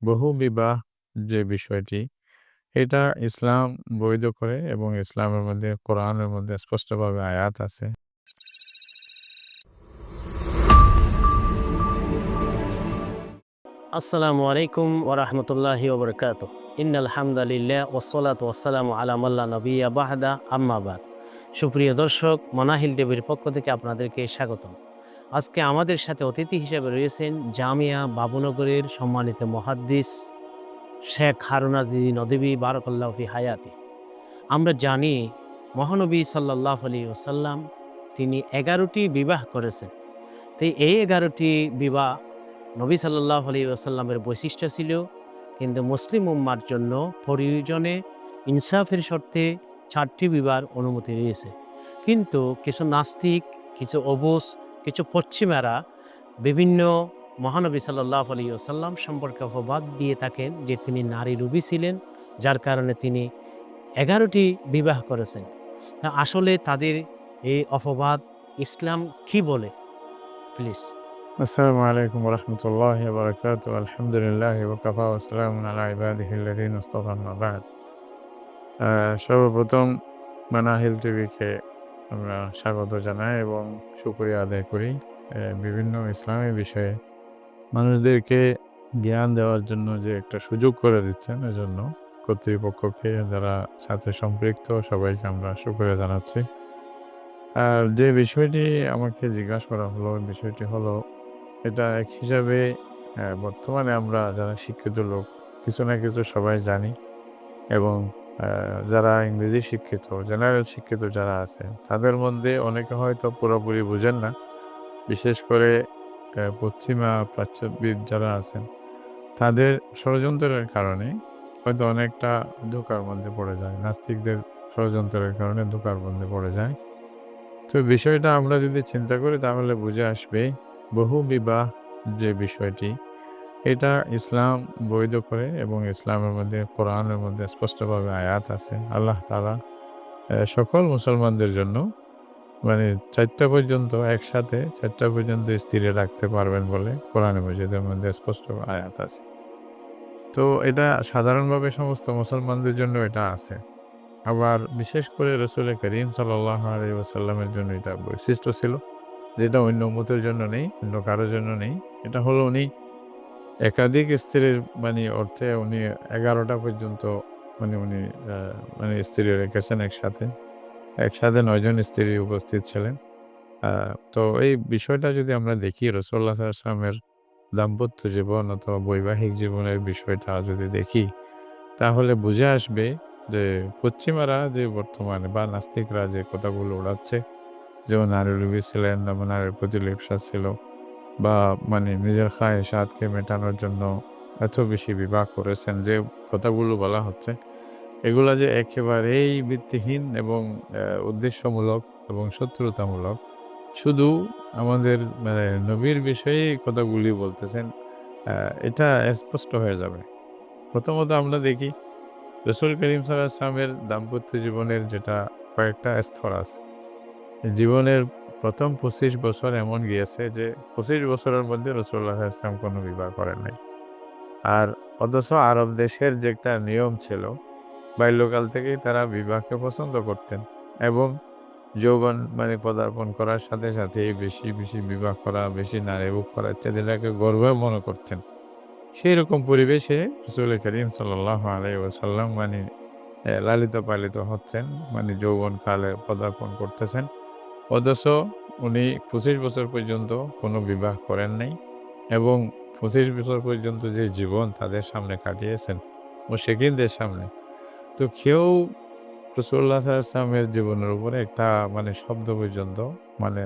বহু বিবাহ যে বিষয়টি, এটা ইসলাম বৈধ করে এবং ইসলামের মধ্যে কোরআনের মধ্যে স্পষ্টভাবে আয়াত আছে। আসসালামু আলাইকুম ওরহমতুল্লাহি ওবরকাত। ইন্নাল হামদালিল্লাহ ওয়াসসালাতু ওয়াসসালামু আলা মাল্লা নবিয়্যা বা'দা আম্মা বাদ। সুপ্রিয় দর্শক, মনাহিল টিভির পক্ষ থেকে আপনাদেরকে স্বাগতম। আজকে আমাদের সাথে অতিথি হিসেবে রয়েছেন জামিয়া বাবুনগরের সম্মানিত মুহাদ্দিস শেখ হারুন আজিজ নদভী বারাকাল্লাহু ফি হায়াতি। আমরা জানি মহানবী সাল্লাল্লাহু আলাইহি ওয়াসাল্লাম তিনি ১১টি বিবাহ করেছেন। তো এই ১১টি বিবাহ নবী সাল্লাল্লাহু আলাইহি ওয়াসাল্লামের বৈশিষ্ট্য ছিল, কিন্তু মুসলিম উম্মার জন্য প্রয়োজনে ইনসাফের শর্তে ৪টি বিবাহের অনুমতি রয়েছে। কিন্তু কিছু নাস্তিক, কিছু অবুঝ, কিছু পশ্চিমারা বিভিন্ন মহানবী সাল্লাল্লাহু আলাইহি ওয়াসাল্লাম সম্পর্কে অপবাদ দিয়ে থাকেন যে তিনি নারী লোভী ছিলেন, যার কারণে তিনি ১১টি বিবাহ করেছেন। আসলে তাদের এই অপবাদ ইসলাম কি বলে? প্লিজ। আসসালামু আলাইকুম ওরহমতুল্লাহি ওয়াবারাকাতুহু। আলহামদুলিল্লাহি ওয়া কাফা ওয়া সালামুন আলা ইবাদিহিল্লাযিনা ইসতাফা আম্মা বা'দ। সর্বপ্রথম মানাহিল টিভিকে আমরা স্বাগত জানাই এবং শুকরিয়া আদায় করি বিভিন্ন ইসলামী বিষয়ে মানুষদেরকে জ্ঞান দেওয়ার জন্য যে একটা সুযোগ করে দিচ্ছেন, এজন্য কর্তৃপক্ষকে, যারা সাথে সম্পৃক্ত সবাইকে আমরা শুকরিয়া জানাচ্ছি। আর যে বিষয়টি আমাকে জিজ্ঞাসা করা হলো, বিষয়টি হলো এটা এক হিসাবে বর্তমানে আমরা যারা শিক্ষিত লোক কিছু না কিছু সবাই জানি এবং যারা ইংরেজি শিক্ষিত, জেনারেল শিক্ষিত যারা আছে, তাদের মধ্যে অনেকে হয়তো পুরোপুরি বুঝেন না। বিশেষ করে পশ্চিমা প্রাচ্যবিদ যারা আছেন, তাদের ষড়যন্ত্রের কারণে হয়তো অনেকটা ধোঁকার মধ্যে পড়ে যায়। নাস্তিকদের ষড়যন্ত্রের কারণে ধোঁকার মধ্যে পড়ে যায়। তো বিষয়টা আমরা যদি চিন্তা করি তাহলে বুঝে আসবে, বহু বিবাহ যে বিষয়টি, এটা ইসলাম বৈধ করে এবং ইসলামের মধ্যে কোরআনের মধ্যে স্পষ্টভাবে আয়াত আছে। আল্লাহ তাআলা সকল মুসলমানদের জন্য মানে ৪টা পর্যন্ত একসাথে ৪টা পর্যন্ত স্ত্রী রাখতে পারবেন বলে কোরআনে মজিদের মধ্যে স্পষ্ট আয়াত আছে। তো এটা সাধারণভাবে সমস্ত মুসলমানদের জন্য এটা আছে। আবার বিশেষ করে রাসূল করিম সাল্লাল্লাহু আলাইহি ওয়াসাল্লামের জন্য এটা বৈশিষ্ট্য ছিল, যেটা অন্য উম্মতের জন্য নেই, অন্য কারো জন্য নেই। এটা হলো উনি একাধিক স্ত্রীর অর্থে উনি ১১টা পর্যন্ত উনি স্ত্রী রেখেছেন একসাথে। একসাথে ৯ জন স্ত্রী উপস্থিত ছিলেন। আ তো এই বিষয়টা যদি আমরা দেখি রাসূলুল্লাহ সাল্লাল্লাহু আলাইহি ওয়াসাল্লামের দাম্পত্য জীবন অথবা বৈবাহিক জীবনের বিষয়টা যদি দেখি, তাহলে বুঝে আসবে যে পশ্চিমারা যে বর্তমানে বা নাস্তিকরা যে কথাগুলো উড়াচ্ছে, যেমন নারীলোভী ছিলেন, নারীর প্রতি লিপ্সা ছিল বা নিজের খায়েশাতকে মেটানোর জন্য এত বেশি বিবাহ করেছেন, যে কথাগুলো বলা হচ্ছে, এগুলা যে একেবারেই ভিত্তিহীন এবং উদ্দেশ্যমূলক এবং শত্রুতামূলক। শুধু আমাদের নবীর বিষয়ে এই কথাগুলি বলতেছেন, এটা স্পষ্ট হয়ে যাবে। প্রথমত আমরা দেখি রাসূল করিম সাল্লাল্লাহু আলাইহি ওয়াসাল্লামের দাম্পত্য জীবনের যেটা কয়েকটা স্তর আছে। জীবনের প্রথম ২৫ বছর এমন গিয়েছে যে ২৫ বছরের মধ্যে রাসূলুল্লাহ সাল্লাল্লাহু আলাইহি ওয়াসাল্লাম কোনো বিবাহ করেন নাই। আর অথচ আরব দেশের যে একটা নিয়ম ছিল, বাল্যকাল থেকেই তারা বিবাহকে পছন্দ করতেন এবং যৌবন পদার্পণ করার সাথে সাথেই বেশি, বেশি বিবাহ করা, বেশি নারী ভোগ করা ইত্যাদিটাকে গর্বেও মনে করতেন। সেইরকম পরিবেশে রাসূল করিম সাল্লাল্লাহু আলাইহি ওয়াসাল্লাম লালিত-পালিত হচ্ছেন, যৌবনকালে পদার্পণ করতেছেন। অথচ উনি ২৫ বছর পর্যন্ত কোনো বিবাহ করেন নাই এবং ২৫ বছর পর্যন্ত যে জীবন তাদের সামনে কাটিয়েছেন মুশরিকিনদের সামনে, তো কেউ রাসূলুল্লাহ সাল্লাল্লাহু আলাইহি ওয়াসাল্লামের জীবনের উপরে একটা শব্দ পর্যন্ত মানে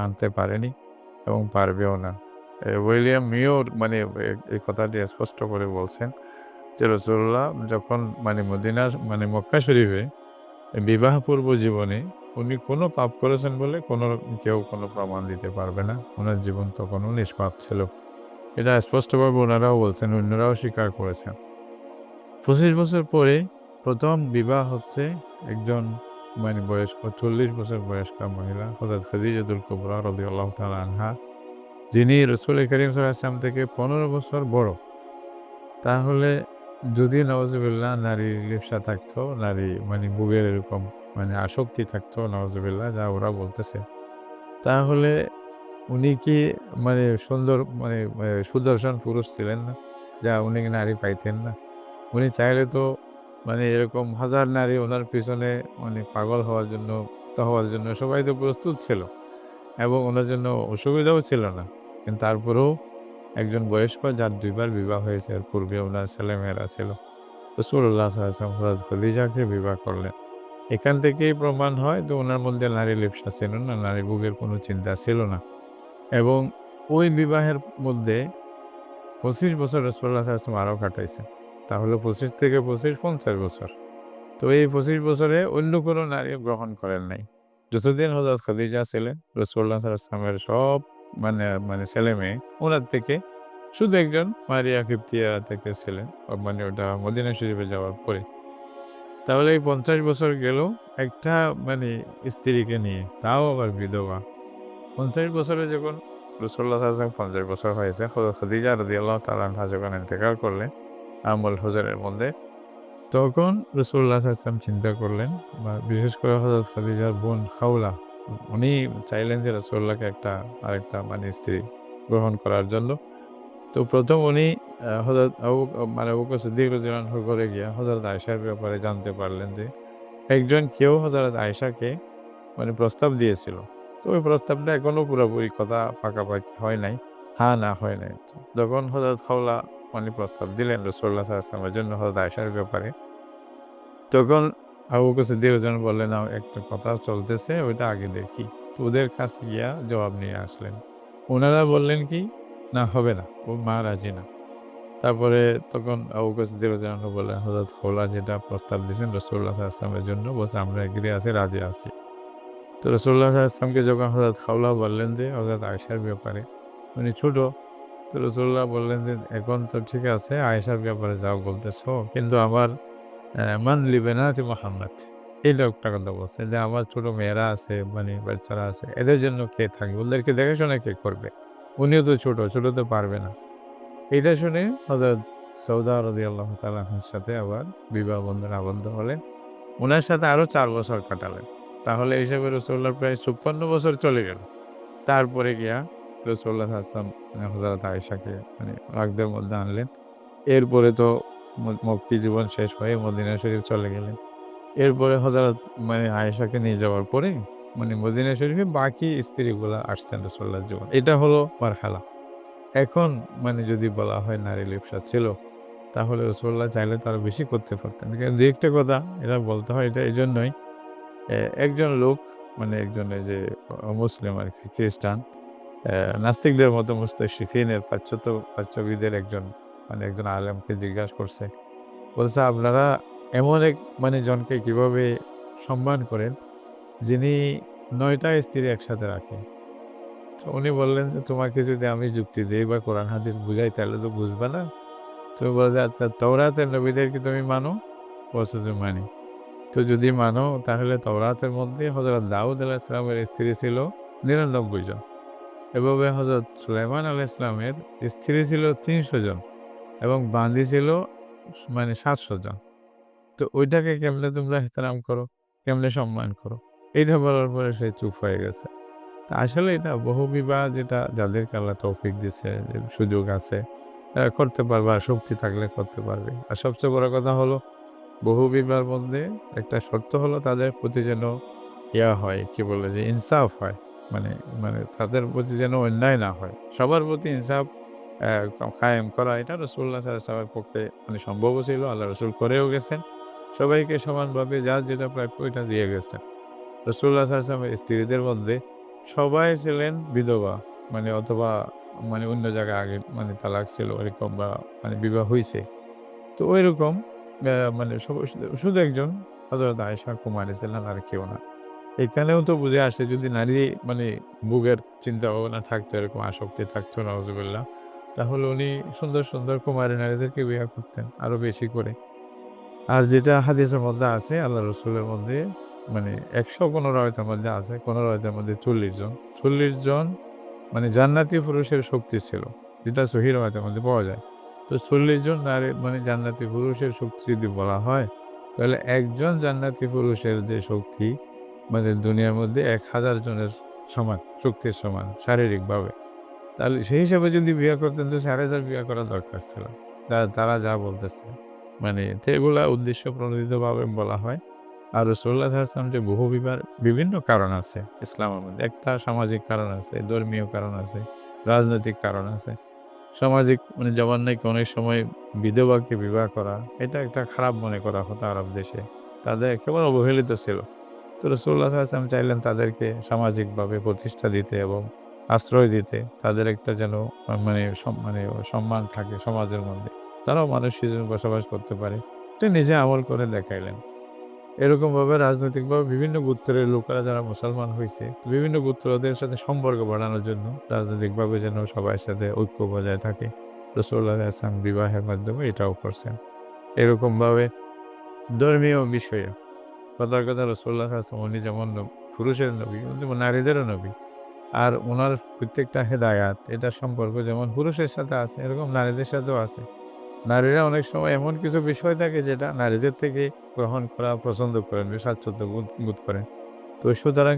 আনতে পারেনি এবং পারবেও না। উইলিয়াম মিওর এই কথাটি স্পষ্ট করে বলছেন যে রাসূলুল্লাহ যখন মদিনা মক্কা শরীফে বিবাহ পূর্ব জীবনে উনি কোনো পাপ করেছেন বলে কেউ কোনো প্রমাণ দিতে পারবে না। উনার জীবন তখনও নিষ্পাপ ছিল। এটা স্পষ্টভাবে উনারাও বলছেন, অন্যরাও স্বীকার করেছেন। ২৫ বছর পরে প্রথম বিবাহ হচ্ছে একজন বয়স্ক ৪০ বছর বয়স্কা মহিলা হযরত খাদিজাতুল কুবরা রাদিয়াল্লাহু তাআলা আনহা, যিনি রাসূল করিম সাল্লাল্লাহু আলাইহি ওয়াসাল্লাম থেকে ১৫ বছর বড়। তাহলে যদি নাউজুবিল্লাহ নারীর লিপ্সা থাকতো, নারী মানে ভোগের এরকম মানে আসক্তি থাকতো নাউজুবিল্লাহ, যা ওরা বলতেছে, তাহলে উনি কি মানে সুন্দর মানে সুদর্শন পুরুষ ছিলেন না? যা উনি কি নারী পাইতেন না? উনি চাইলে তো মানে এরকম হাজার নারী ওনার পিছনে মানে পাগল হওয়ার জন্য সবাই তো প্রস্তুত ছিল এবং ওনার জন্য অসুবিধাও ছিল না। কিন্তু তারপরেও একজন বয়স্ক যার ২ বার বিবাহ হয়েছে, এর পূর্বে ওনার ছেলেমেয়েরা ছিল। রাসূলুল্লাহ সাল্লাল্লাহু আলাইহি ওয়াসাল্লাম হযরত খদিজাকে বিবাহ করলেন। এখান থেকেই প্রমাণ হয় যে ওনার মধ্যে নারী লিপ্সা ছিল না, নারী ভোগের কোনো চিন্তা ছিল না। এবং ওই বিবাহের মধ্যে ২৫ বছর রাসূলুল্লাহ সাল্লাল্লাহু আলাইহি ওয়াসাল্লাম আরও কাটাইছেন। তাহলে ২৫ থেকে ২৫ ৫০ বছর। তো এই ২৫ বছরে অন্য কোনো নারী গ্রহণ করেন নাই। যতদিন হযরত খাদিজা ছিলেন, রাসূলুল্লাহ সাল্লাল্লাহু আলাইহি ওয়াসাল্লামের সব মানে ছেলে-মেয়ে উনার থেকে শুধু একজন মারিয়া কিবতিয়া থেকে ছিলেন। মানে ওটা মদিনা শরীফে যাওয়ার পরে। তাহলে এই ৫০ বছর গেল একটা মানে স্ত্রীকে নিয়ে, তাও আবার বিধবা। ৫০ বছরে যখন রাসূলুল্লাহ সাল্লাল্লাহু আলাইহি ওয়াসাল্লাম ৫০ বছর হয়েছে, হযরত খাদিজা রাদিয়াল্লাহু তাআলা আনহা যখন ইন্তেকাল করলেন আমুল হুজুরের মধ্যে, তখন রাসূলুল্লাহ সাল্লাল্লাহু আলাইহি ওয়াসাল্লাম চিন্তা করলেন বা বিশেষ করে হযরত খাদিজার বোন খাওলা, উনি চাইলেন যে রাসূলুল্লাহকে আরেকটা মানে স্ত্রী গ্রহণ করার জন্য। তো ১ম উনি হযরত আবু বকর সিদ্দিক রাদিয়াল্লাহু আনহুর ঘরে গিয়া হযরত আয়েশার ব্যাপারে জানতে পারলেন যে কেউ হযরত আয়েশাকে মানে প্রস্তাব দিয়েছিল। তো ওই প্রস্তাবটা এখনো পুরোপুরি কথা পাকাপাকি হয় নাই। হ্যাঁ, না হয় নাই। যখন হযরত খাওলা মানে প্রস্তাব দিলেন রাসূলুল্লাহ সাল্লাল্লাহু আলাইহি ওয়াসাল্লামের জন্য হযরত আয়েশার ব্যাপারে, তখন আবু বকর সিদ্দিক রাদিয়াল্লাহু আনহু বললেন, একটা কথা চলতেছে ওইটা আগে দেখি।" তো ওদের কাছে গিয়া জবাব নিয়ে আসলেন। উনারা বললেন কি, "না হবে না, ওর মা রাজি না।" তারপরে তখন আবু বকর সিদ্দিক রাদিয়াল্লাহু আনহু বললেন, "হযরত খাওলা যেটা প্রস্তাব দিয়েছেন রাসূলুল্লাহ সাল্লাল্লাহু আলাইহি ওয়াসাল্লামের জন্য, বলছে আমরা এগ্রি আছি, রাজি আছি।" তো রাসূলুল্লাহ সাল্লাল্লাহু আলাইহি ওয়াসাল্লামকে যখন হযরত খাওলা বললেন যে হযরত আয়েশার ব্যাপারে, উনি ছোট। তো রাসূলুল্লাহ বললেন যে, "এখন তো ঠিক আছে আয়েশার ব্যাপারে যাও বলতেছো, কিন্তু আমার মান লিবেনাতি মুহাম্মাদ।" এই লোকটা কথা বলছে যে, "আমার ছোট মেয়েরা আছে, মানে বাচ্চারা আছে, এদের জন্য কে থাকবে? ওদেরকে দেখাশোনা কে করবে? উনিও তো ছোট তো পারবে না।" এটা শুনে হযরত সৌদা রাদিয়াল্লাহু তাআলা আনহার সাথে আবার বিবাহ বন্ধনে আবদ্ধ হলেন। উনার সাথে আরো ৪ বছর কাটালেন। তাহলে হিসেবে রাসূলুল্লাহর প্রায় ৫৬ বছর চলে গেল। তারপরে গিয়া রাসূলুল্লাহ সাল্লাল্লাহু আলাইহি ওয়াসাল্লাম হযরত আয়েশাকে মানে রাগদের মধ্যে আনলেন। এরপরে তো মক্কি জীবন শেষ হয়ে মদিনা শরীফ চলে গেলেন। এরপরে হযরত মানে আয়েশাকে নিয়ে যাওয়ার পরে মানে মদিনা শরীফে বাকি স্ত্রীগুলা আসছেন রাসূলুল্লাহর জীবনে। এটা হলো মারহালা। এখন মানে যদি বলা হয় নারী লিপ্সা ছিল, তাহলে রাসূলুল্লাহ চাইলে তো আরো বেশি করতে পারতেন। কিন্তু ২-১ টা কথা এটা বলতে হয়, এটা এজন্যই একজন লোক মানে একজন এই যে অমুসলিম আরকি খ্রিস্টান নাস্তিকদের মতো মুস্তাশরিকিনের প্রাচ্যবিদের একজন আলেমকে জিজ্ঞাসা করছে। বলছে, "আপনারা এমন এক মানে জনকে কিভাবে সম্মান করেন, যিনি ৯ টা স্ত্রী একসাথে রাখেন?" তো উনি বললেন যে, "তোমাকে যদি আমি যুক্তি দেই বা কোরআন হাদিস বুঝাই তাহলে তো বুঝবা না।" তুমি বলে যে, "আচ্ছা তাওরাতের নবীদের কি তুমি মানো?" বলছে যে, "মানি।" তো যদি মানো তাহলে তাওরাতের মধ্যে হযরত দাউদ আলাইহিস সালামের স্ত্রী ছিল ৯৯ জন। এভাবে হযরত সুলাইমান আলাইহিস সালামের স্ত্রী ছিল ৩০০ জন এবং বান্দী ছিল মানে ৭০০ জন। তো ওইটাকে কেমনে তোমরা এহতেরাম করো? কেমনে সম্মান করো? এইটা বলার পরে সে চুপ হয়ে গেছে। তো আসলে এটা বহুবিবাহ যেটা যাদেরকে আল্লাহ তৌফিক দিছে, যে সুযোগ আছে, করতে পারবে আর শক্তি থাকলে করতে পারবে। আর সবচেয়ে বড় কথা হলো বহুবিবাহের মধ্যে একটা শর্ত হলো তাদের প্রতি যেন হয়, কি বলে যে ইনসাফ হয়। মানে মানে তাদের প্রতি যেন অন্যায় না হয়। সবার প্রতি ইনসাফ কায়েম করা এটা রাসূলুল্লাহ সাল্লাল্লাহু আলাইহি ওয়াসাল্লামের পক্ষে মানে সম্ভবও ছিল। আল্লাহ রাসূল করেও গেছেন। সবাইকে সমানভাবে যার যেটা প্রাপ্য ওইটা দিয়ে গেছেন। রাসূলুল্লাহ সাল্লাল্লাহু আলাইহি ওয়াসাল্লামের স্ত্রীদের মধ্যে সবাই ছিলেন বিধবা। মানে অথবা মানে অন্য জায়গায় আগে মানে তালাক ছিল এরকম বা মানে বিবাহ হইছে। তো ঐরকম মানে শুধু একজন হযরত আয়েশা কুমারী ছিলেন, আর কেউ না। এখানেও তো বুঝে আসে যদি নারী মানে ভোগের চিন্তা ভাবনা থাকতো, এরকম আসক্তি থাকতো নাউজুবিল্লাহ, তাহলে উনি সুন্দর কুমারী নারীদেরকে বিয়ে করতেন আরো বেশি করে। আর যেটা হাদিসের মধ্যে আছে আল্লাহ রাসূলের মধ্যে মানে ১১৫ রাওয়ায়াতের মধ্যে আছে, কোন রাওয়ায়াতের মধ্যে ৪০ জন। ৪০ জন মানে জান্নাতি পুরুষের শক্তি ছিল। যেটা সহিহ রাওয়ায়াতের মধ্যে পাওয়া যায়। তো ৪০ জন নারী মানে জান্নাতি পুরুষের শক্তি যদি বলা হয়, তাহলে একজন জান্নাতি পুরুষের যে শক্তি মানে দুনিয়ার মধ্যে ১,০০০ জনের সমান, শক্তির সমান শারীরিকভাবে। তাহলে সেই হিসাবে যদি বিয়ে করতেন তো ৪,৫০০ বিয়ে করা দরকার ছিল। তারা যা বলতেছে। মানে তো এগুলা উদ্দেশ্যপ্রণোদিতভাবে বলা হয়। আর রাসূলুল্লাহ সাল্লাল্লাহু আলাইহি ওয়াসাল্লাম যে বহু বিবাহের বিভিন্ন কারণ আছে ইসলামের মধ্যে। একটা সামাজিক কারণ আছে, ধর্মীয় কারণ আছে, রাজনৈতিক কারণ আছে। সামাজিক মানে যেমন নাকি অনেক সময় বিধবাকে বিবাহ করা, এটা একটা খারাপ মনে করা হতো আরব দেশে। তাদের একেবারে অবহেলিত ছিল। তো রাসূলুল্লাহ সাল্লাল্লাহু আলাইহি ওয়াসাল্লাম চাইলেন তাদেরকে সামাজিকভাবে প্রতিষ্ঠা দিতে এবং আশ্রয় দিতে। তাদের একটা যেন মানে সম্মান থাকে সমাজের মধ্যে। তারাও মানুষ হিসেবে বসবাস করতে পারে। এটা নিজে আমল করে দেখাইলেন। এরকমভাবে রাজনৈতিকভাবে বিভিন্ন গোত্রের লোকেরা যারা মুসলমান হইছে, বিভিন্ন গোত্রদের সাথে সম্পর্ক বাড়ানোর জন্য রাজনৈতিকভাবে যেন সবার সাথে ঐক্য বজায় থাকে। রাসূলুল্লাহ সাল্লাল্লাহু আলাইহি ওয়াসাল্লাম বিবাহের মাধ্যমে এটাও করছেন। এরকমভাবে ধর্মীয় বিষয়ে কথার কথা রাসূলুল্লাহ সাল্লাল্লাহু আলাইহি ওয়াসাল্লাম উনি যেমন পুরুষের নবী, যেমন নারীদেরও নবী। আর উনার প্রত্যেকটা হেদায়াত এটার সম্পর্ক যেমন পুরুষের সাথে আছে, এরকম নারীদের সাথেও আছে। নারীরা অনেক সময় এমন কিছু বিষয় থাকে যেটা নারীদের থেকে গ্রহণ করা পছন্দ করেন, স্বাচ্ছন্দ্য বোধ করেন। তো সুতরাং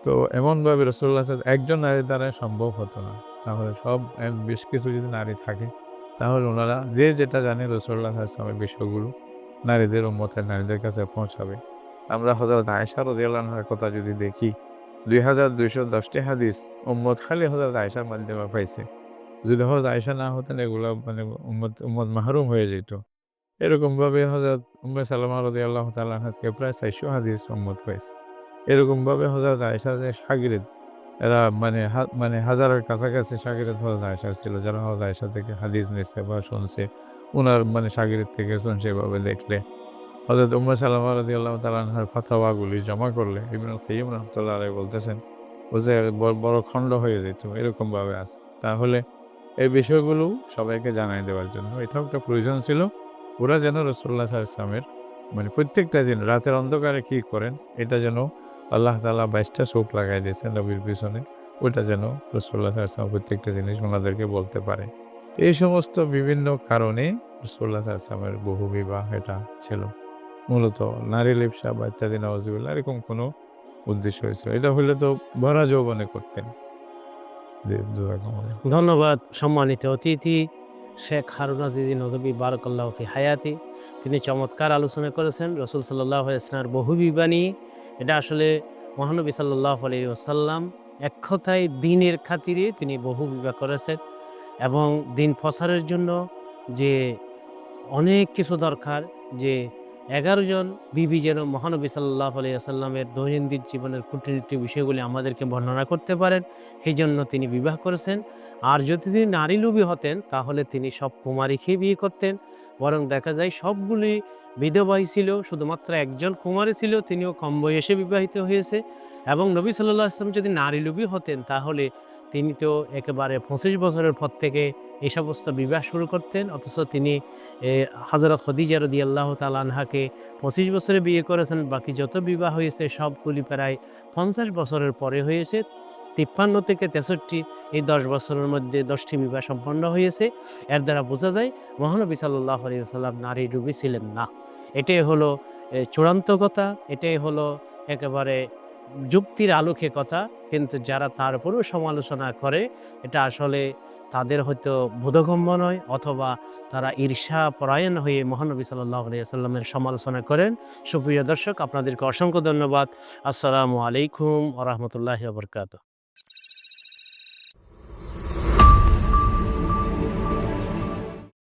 তো এমনভাবে রাসূলুল্লাহ একজন নারীর দ্বারা সম্ভব হতো না। তাহলে সব বেশ কিছু যদি নারী থাকে, তাহলে উনারা যে যেটা জানে রাসূলুল্লাহ সাল্লাল্লাহু আলাইহি ওয়াসাল্লামের বিষয়গুলো নারীদের উম্মতের নারীদের কাছে পৌঁছাবে। আমরা হযরত আয়েশা রাদিয়াল্লাহু আনহার কথা যদি দেখি, ২,২১০ টি হাদিস উম্মত খালি হযরত আয়েশার মাধ্যমে পাইছে। যদি হযরত আয়েশা না হতেন এগুলো মানে উম্মত মাহরুম হয়ে যেত। এরকমভাবে হযরত উম্মে সালামা রাদিয়াল্লাহু তাআলা আনহা থেকে প্রায় ৪০০ হাদিস উম্মত পাইছে। এরকমভাবে হযরত আয়েশার যে শাগিরিদ এরা মানে হাজারের কাছাকাছি শাগিরিদ হযরত আয়েশার ছিল। যারা হযরত আয়েশা থেকে হাদিস নিচ্ছে বা শুনছে। উনার মানে শাগিরিদ থেকে শুনছে এভাবে দেখলে। হযরত উম্মে সালামা রাদিয়াল্লাহু তাআলা আনহার ফাতাওয়াগুলি জমা করলে ইবনুল কাইয়্যিম রাহমাতুল্লাহ আলাইহি বলতেছেন, ও যে বড় খণ্ড হয়ে যেত এরকমভাবে আছে। তাহলে এই বিষয়গুলো সবাইকে জানাই দেওয়ার জন্য এটাও একটা প্রয়োজন ছিল। ওরা যেন রাসূলুল্লাহ সাল্লাল্লাহু আলাইহি ওয়াসাল্লামের মানে প্রত্যেকটা দিন রাতের অন্ধকারে কি করেন এটা যেন আল্লাহ তাআলা ২২ টা চোখ লাগাই দিয়েছেন নবীর পিছনে। ওইটা যেন রাসূলুল্লাহ সাল্লাল্লাহু আলাইহি ওয়াসাল্লাম প্রত্যেকটা জিনিস ওনাদেরকে বলতে পারে। তো এই সমস্ত বিভিন্ন কারণে রাসূলুল্লাহ সাল্লাল্লাহু আলাইহি ওয়াসাল্লামের বহুবিবাহ এটা ছিল। মূলত নারী লিপ্সা বা ইত্যাদি নাউজুবিল্লাহ এরকম কোনো উদ্দেশ্য হয়েছিল। এটা হইলে তো ভরা যৌবনে করতেন। জি, জাযাকাল্লাহ। ধন্যবাদ সম্মানিত অতিথি শেখ হারুন আজিজ নদভী বারাকাল্লাহু ফি হায়াতি। তিনি চমৎকার আলোচনা করেছেন রসুল সাল্লাল্লাহু আলাইহি ওয়াসাল্লামের বহু বিবাহ নিয়ে। এটা আসলে মহানবী সাল্লাল্লাহু আলাইহি ওয়াসাল্লাম এক কথায় দ্বীনের খাতিরে তিনি বহু বিবাহ করেছেন এবং দ্বীন প্রচারের জন্য যে অনেক কিছু দরকার, যে ১১ জন বিবি যেন মহানবী সাল্লাল্লাহু আলাইহি ওয়াসাল্লামের দৈনন্দিন জীবনের খুঁটিনাটি বিষয়গুলি আমাদেরকে বর্ণনা করতে পারেন, সেই জন্য তিনি বিবাহ করেছেন। আর যদি তিনি নারী লোভী হতেন তাহলে তিনি সব কুমারীকেই বিয়ে করতেন। বরং দেখা যায় সবগুলি বিধবাই ছিল, শুধুমাত্র একজন কুমারী ছিল, তিনিও কম বয়সে বিবাহিত হয়েছে। এবং নবী সাল্লাল্লাহু আলাইহি ওয়াসাল্লাম যদি নারী লোভী হতেন তাহলে তিনি তো একেবারে ২৫ বছরের পর থেকে এই সমস্ত বিবাহ শুরু করতেন। অথচ তিনি হযরত খাদিজা রাদিয়াল্লাহু তাআলা আনহাকে ২৫ বছরে বিয়ে করেছেন। বাকি যত বিবাহ হয়েছে সবগুলি প্রায় ৫০ বছরের পরে হয়েছে। ৫৩ থেকে ৬৩ এই ১০ বছরের মধ্যে ১০টি বিবাহ সম্পন্ন হয়েছে। এর দ্বারা বোঝা যায় মহানবী সাল্লাল্লাহু আলাইহি ওয়াসাল্লাম নারী লোভী ছিলেন না। এটাই হলো চূড়ান্ত কথা, এটাই হলো একেবারে যুক্তির আলোকে কথা। কিন্তু যারা তার উপরেও সমালোচনা করে এটা আসলে তাদের হয়তো বোধগম্য নয়, অথবা তারা ঈর্ষা পরায়ণ হয়ে মহানবী সাল্লাল্লাহু আলাইহি ওয়াসাল্লামের সমালোচনা করেন। সুপ্রিয় দর্শক, আপনাদেরকে অসংখ্য ধন্যবাদ। আসসালামু আলাইকুম ওয়া রাহমাতুল্লাহি ওয়া বারাকাতুহু।